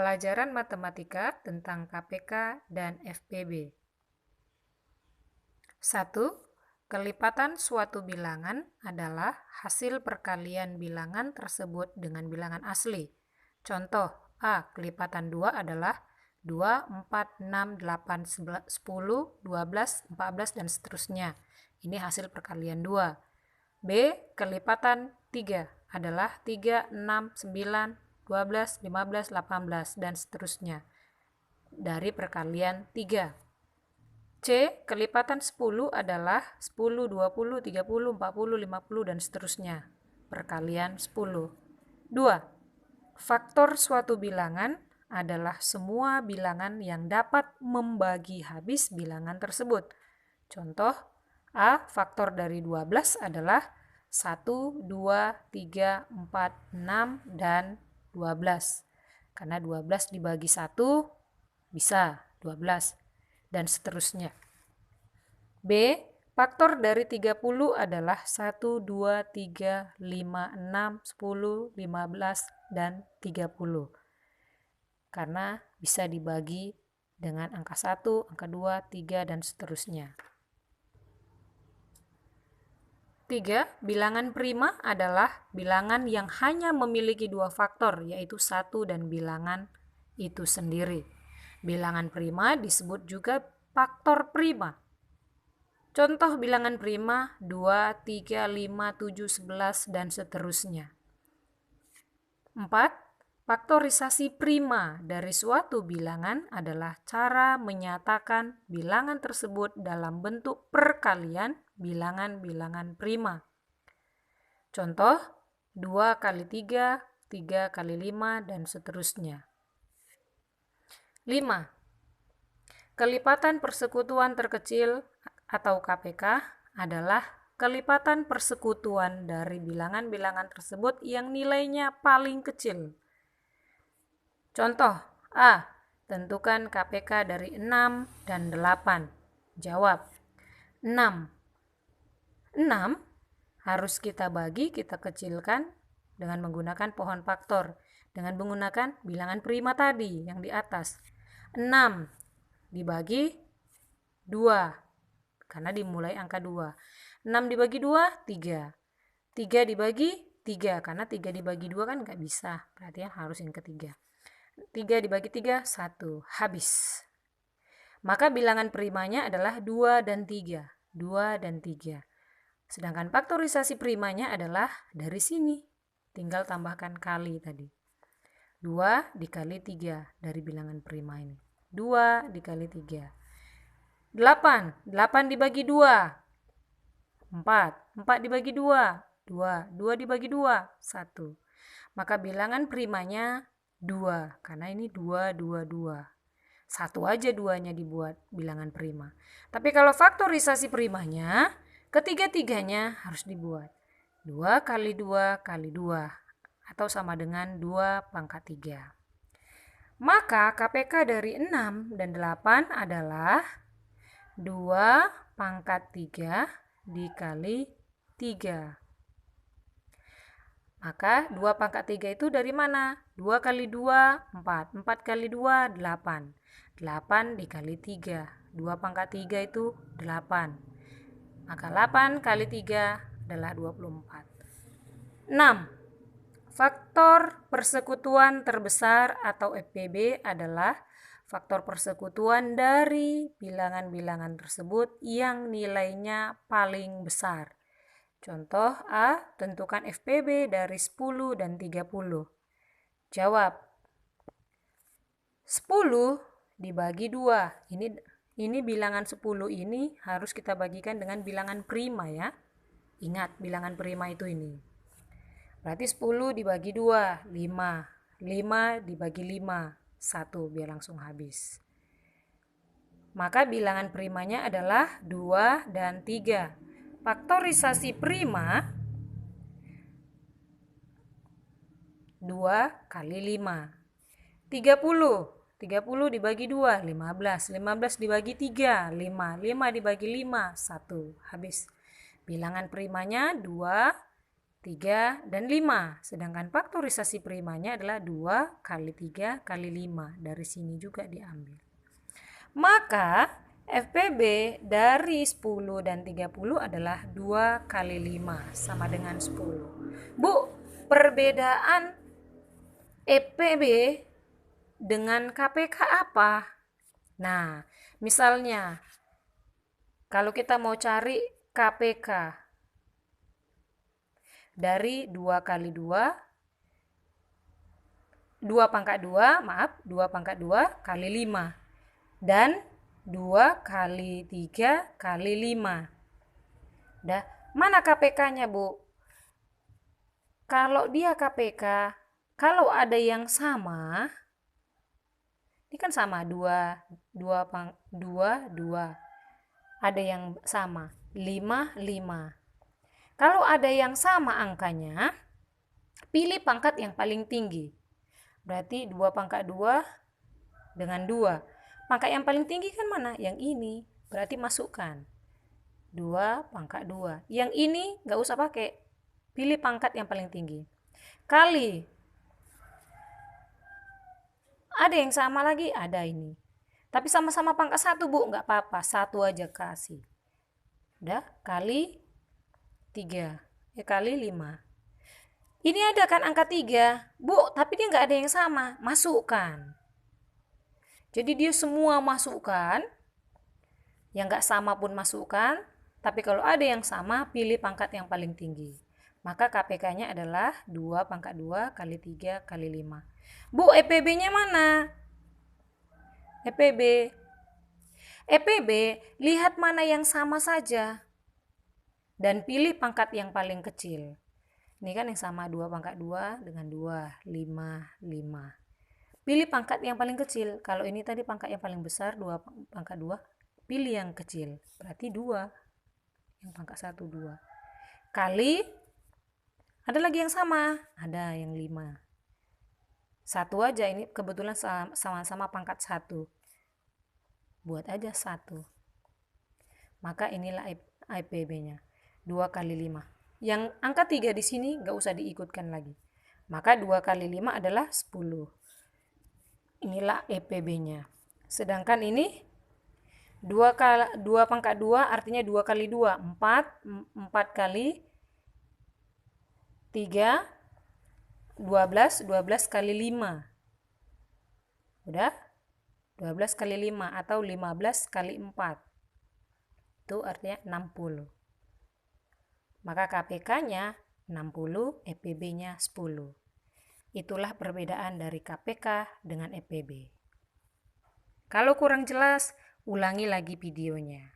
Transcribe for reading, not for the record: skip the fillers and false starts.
Pelajaran matematika tentang KPK dan FPB. 1. Kelipatan suatu bilangan adalah hasil perkalian bilangan tersebut dengan bilangan asli. Contoh, A. Kelipatan 2 adalah 2, 4, 6, 8, 10, 12, 14, dan seterusnya. Ini hasil perkalian 2. B. Kelipatan 3 adalah 3, 6, 9, 12, 15, 18, dan seterusnya dari perkalian 3. C. Kelipatan 10 adalah 10, 20, 30, 40, 50, dan seterusnya. Perkalian 10. 2. Faktor suatu bilangan adalah semua bilangan yang dapat membagi habis bilangan tersebut. Contoh, A. Faktor dari 12 adalah 1, 2, 3, 4, 6, dan 12. Karena 12 dibagi 1 bisa 12. Dan seterusnya. B. Faktor dari 30 adalah 1, 2, 3, 5, 6, 10, 15, dan 30. Karena bisa dibagi dengan angka 1, angka 2, 3, dan seterusnya. 3. Bilangan prima adalah bilangan yang hanya memiliki dua faktor, yaitu 1 dan bilangan itu sendiri. Bilangan prima disebut juga faktor prima. Contoh bilangan prima 2, 3, 5, 7, 11, dan seterusnya. 4. Faktorisasi prima dari suatu bilangan adalah cara menyatakan bilangan tersebut dalam bentuk perkalian bilangan-bilangan prima. Contoh 2 kali 3, 3 kali 5, dan seterusnya. 5. Kelipatan persekutuan terkecil atau KPK adalah kelipatan persekutuan dari bilangan-bilangan tersebut yang nilainya paling kecil. Contoh, A. Tentukan KPK dari 6 dan 8. Jawab, 6. 6 harus kita bagi, kita kecilkan dengan menggunakan pohon faktor, dengan menggunakan bilangan prima tadi yang di atas. 6 dibagi 2, karena dimulai angka 2. 6 dibagi 2, 3. 3 dibagi 3, karena 3 dibagi 2 kan nggak bisa, berarti harus yang ketiga. 3 dibagi 3, 1. Habis. Maka bilangan primanya adalah 2 dan 3. 2 dan 3. Sedangkan faktorisasi primanya adalah dari sini. Tinggal tambahkan kali tadi. 2 dikali 3 dari bilangan prima ini. 2 dikali 3. 8. 8 dibagi 2. 4. 4 dibagi 2. 2. 2 dibagi 2. 1. Maka bilangan primanya 2. Karena ini 2, 2, 2. 1 aja 2-nya dibuat bilangan prima. Tapi kalau faktorisasi primanya, ketiga-tiganya harus dibuat. 2 kali 2 kali 2. Atau sama dengan 2 pangkat 3. Maka KPK dari 6 dan 8 adalah 2 pangkat 3 dikali 3. Maka 2 pangkat 3 itu dari mana? 2 kali 2, 4. 4 kali 2, 8. 8 dikali 3. 2 pangkat 3 itu 8. Maka 8 kali 3 adalah 24. 6. Faktor persekutuan terbesar atau FPB adalah faktor persekutuan dari bilangan-bilangan tersebut yang nilainya paling besar. Contoh A. Tentukan FPB dari 10 dan 30. Jawab, 10 dibagi 2. Ini bilangan 10 ini harus kita bagikan dengan bilangan prima ya. Ingat bilangan prima itu ini. Berarti 10 dibagi 2, 5. 5 dibagi 5, 1, biar langsung habis. Maka bilangan primanya adalah 2 dan 3. Faktorisasi prima 2 kali 5. 30. 30 dibagi 2, 15. 15 dibagi 3, 5. 5 dibagi 5, 1. Habis. Bilangan primanya 2 3, dan 5. Sedangkan faktorisasi primanya adalah 2 kali 3 kali 5. Dari sini juga diambil. Maka FPB dari 10 dan 30 adalah 2 kali 5 sama dengan 10. Bu, perbedaan EPB dengan KPK apa? Nah, misalnya kalau kita mau cari KPK dari 2 kali 2, 2 pangkat 2 kali 5. Dan 2 kali 3 kali 5. Dah, mana KPK-nya, Bu? Kalau dia KPK, kalau ada yang sama, ini kan sama 2, 2, 2. Ada yang sama 5, 5. Kalau ada yang sama angkanya, pilih pangkat yang paling tinggi. Berarti 2 pangkat 2 dengan 2. Pangkat yang paling tinggi kan mana? Yang ini. Berarti masukkan 2 pangkat 2. Yang ini nggak usah pakai. Pilih pangkat yang paling tinggi. Kali. Ada yang sama lagi? Ada ini. Tapi sama-sama pangkat 1, Bu. Nggak apa-apa. 1 aja kasih. Udah. Kali 3. Kali 5. Ini ada kan angka 3. Bu, tapi dia nggak ada yang sama. Masukkan. Jadi dia semua masukkan. Yang nggak sama pun masukkan. Tapi kalau ada yang sama, pilih pangkat yang paling tinggi. Maka KPK-nya adalah 2 pangkat 2 kali 3 kali 5. Bu, EPB-nya mana? EPB. EPB, lihat mana yang sama saja. Dan pilih pangkat yang paling kecil. Ini kan yang sama 2 pangkat 2 dengan 2, 5, 5. Pilih pangkat yang paling kecil. Kalau ini tadi pangkat yang paling besar, 2 pangkat 2, pilih yang kecil. Berarti 2. Yang pangkat 1, 2. Kali, ada lagi yang sama. Ada yang 5. 1 aja, ini kebetulan sama-sama pangkat 1. Buat aja 1. Maka inilah IPB-nya. 2 kali 5. Yang angka 3 di sini nggak usah diikutkan lagi. Maka 2 kali 5 adalah 10. Inilah EPB-nya. Sedangkan ini 2 pangkat 2 artinya 2 kali 2, 4. 4 kali 3, 12. 12 kali 5. Udah? 12 kali 5 atau 15 kali 4. Itu artinya 60. Maka KPK-nya 60, EPB-nya 10. Itulah perbedaan dari KPK dengan EPB. Kalau kurang jelas, ulangi lagi videonya.